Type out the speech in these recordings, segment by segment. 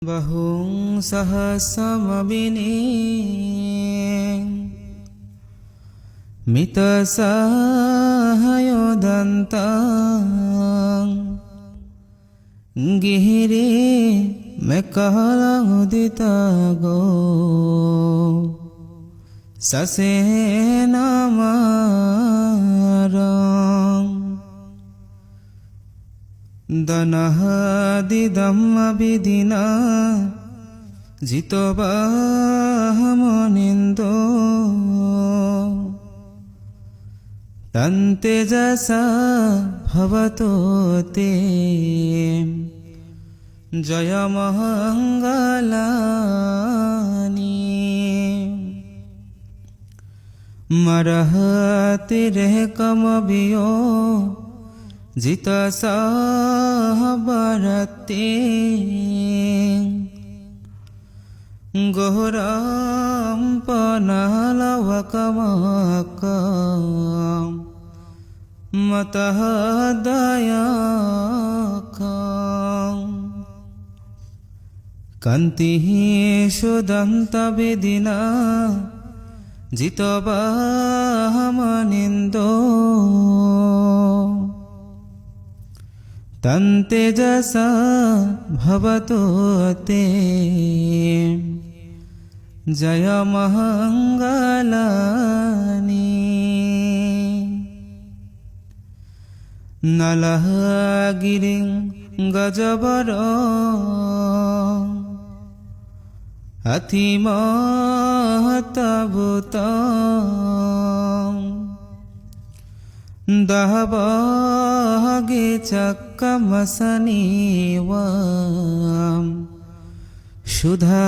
बहुं सहस्रमविनीं मितसहायोदन्तं गिहिरे मेकहलमुदितागो ससेनामारं दनहदिदम्मविदिना जितोबाहमनिन्दो तन्तेजसा भवतो ते जयमङ्गलानि मरहतिरेकमभियो जितसाहबरते गोहरां पनहलवकमकं मतः दयाकं कान्तिः शुदन्तविदिना जितोबाहमनिन्दो तन्तेजसा भवतो ते जयमङ्गलानि नलः गिरिं गजवरो अतिमहतभूतं दहबागे चक्कमसनीवं शुधारोनान्तं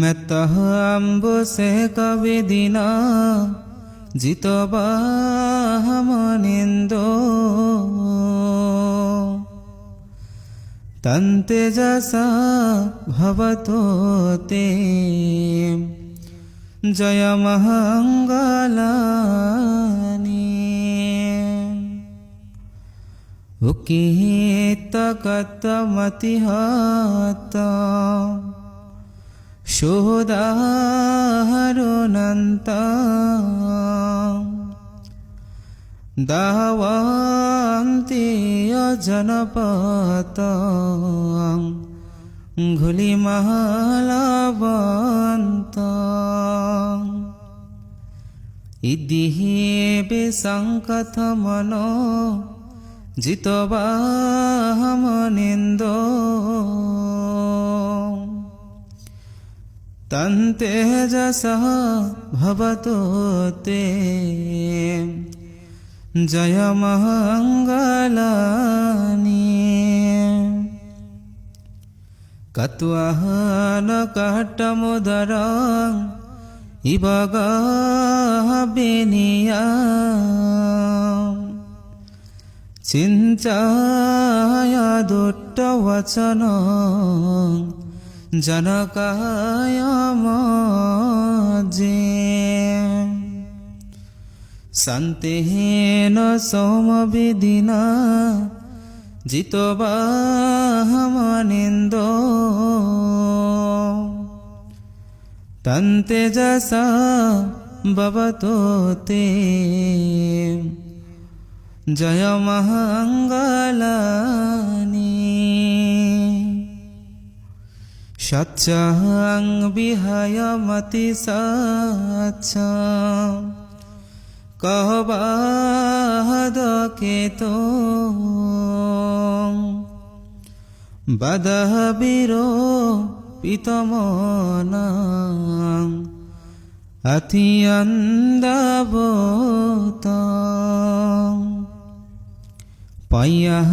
मेत्तहम्बुसे कविदिना जितोबाहमनिन्दो तन्तेजसा भवतो ते जयमङ्गलानि उकितकतमतिहता शोदाहरुनन्ता दावान्ति अजनपतं घुलिमहालवन्तं इद्दिः विसङ्कथमनो जितोबाहमनिन्दो तन्तेजसः भवतो ते जयमङ्गलानि कत्वहनकट्टमुदरं इव गाभिनिया चिन्ताय दुष्टवचनं जनकाय मजे सन्तेन सोमविदिना जितोबाहमनिन्दो तन्तेजसा भवतो ते जयमङ्गलानि सच्चं विहाय मतिसच्छं कहबाहदकेतो बदहबिरो पितमोनं अतियन्दभूतं पयः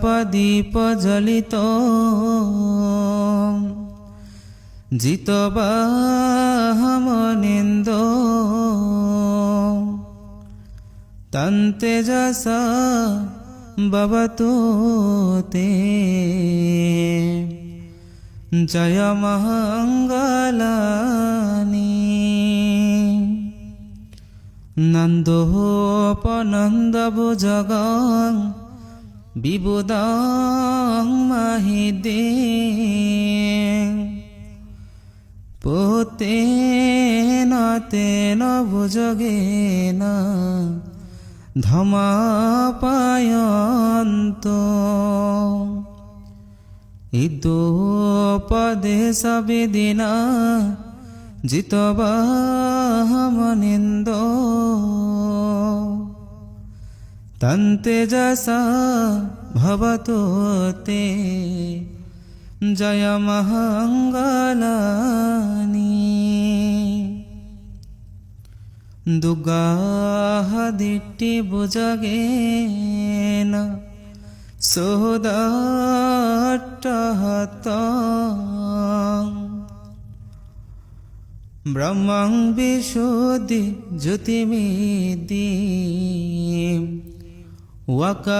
पदीपजलितो जितोबाहमनिन्दो तन्तेजसा भवतो ते जयमङ्गलानि নন্দোপনন্দভুজগং বিবুদং মাহিদে পুতেন তেন ভুজগেন ধমাপায়ন্ত ইদোপদেশবিদিনা জিতবাহমনিন্দ তন্তেজসা ভবতু তে জয়মঙ্গলানি দুগ্গাহদিট্টিভুজগেন সোদাট্টহতং ব্রহ্মং বিশুদ্ধি জ্যোতিমিতি ওয়াকাবিদানং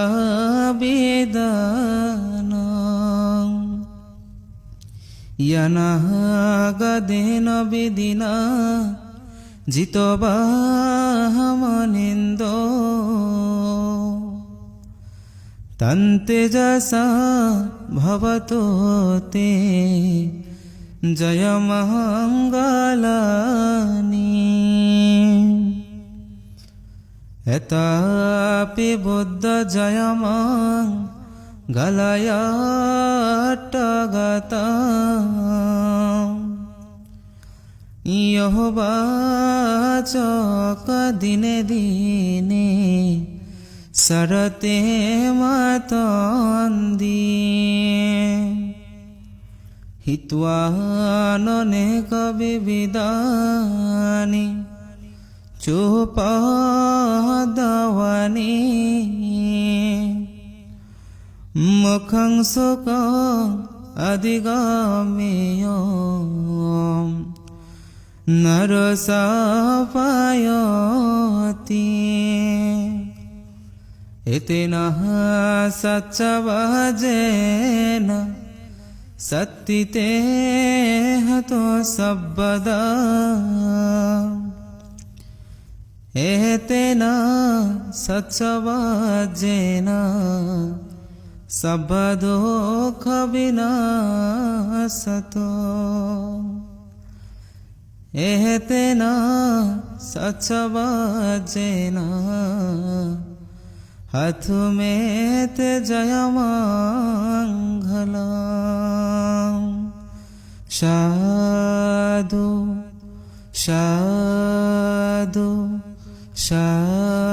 ইয়ানাগদেন বিদিনা জিতবাহমনিন্দ তন্তেজসা ভবতু তে জয়মঙ্গলানি এতাপি বুদ্ধ জয়মঙ্গলায়াট্টগতা ইয়োবাচক দিনে দিনে সরতে মাতন্দি হিত্বাননেক বিবিদানি চোপদাওয়ানি মুখং সুখং অধিগামেয় নরসাপায়তি এতেন সচ্চবাজেন সত্তিতে হতো সব্বদা এতেন সচ্চবাজেন সব্বদুঃখ বিনাশতো এতেন সচ্চবাজেন হথুমেতে জয়মঙ্গলম সাধু সাধু সাধু।